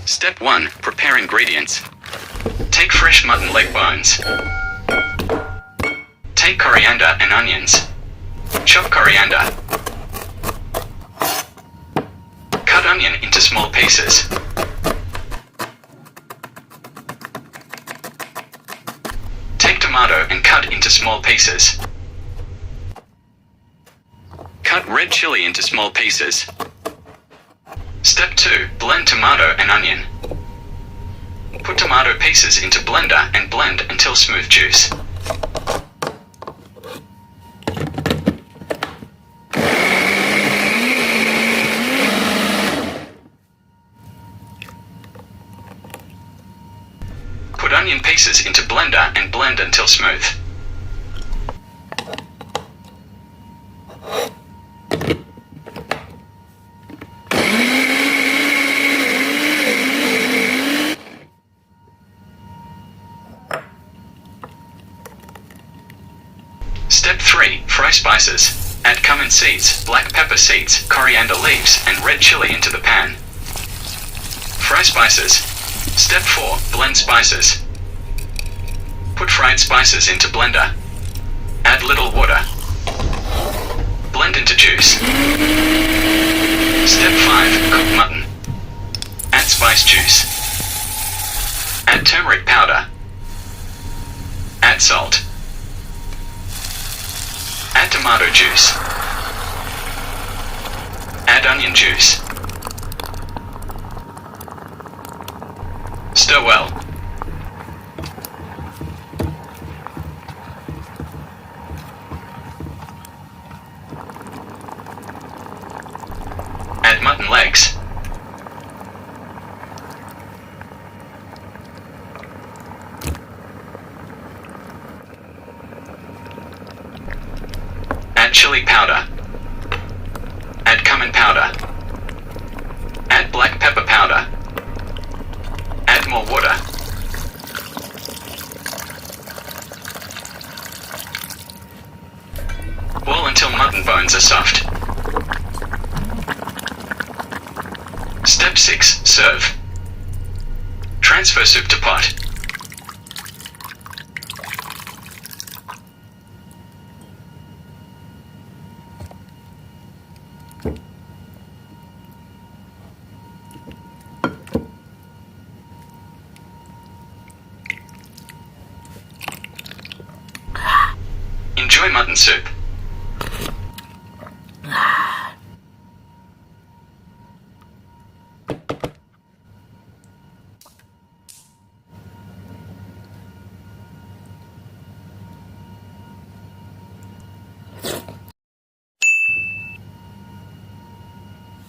Step 1. Prepare ingredients. Take fresh mutton leg bones. Take coriander and onions. Chop coriander. Cut onion into small pieces. Take tomato and cut into small pieces. Cut red chili into small pieces. Step 2. Blend tomato and onion. Put tomato pieces into blender and blend until smooth juice. Put onion pieces into blender and blend until smooth. Step 3. Fry spices. Add cumin seeds, black pepper seeds, coriander leaves, and red chili into the pan. Fry spices. Step 4. Blend spices. Put fried spices into blender. Add little water. Blend into juice. Step 5. Cook mutton. Add spice juice. Add turmeric powder. Add salt. Add tomato juice. Add onion juice. Stir well. Add mutton legs. Add chili powder. Add cumin powder. Add black pepper powder. Add more water. Boil until mutton bones are soft. Step 6. Serve. Transfer soup to pot. Enjoy mutton soup.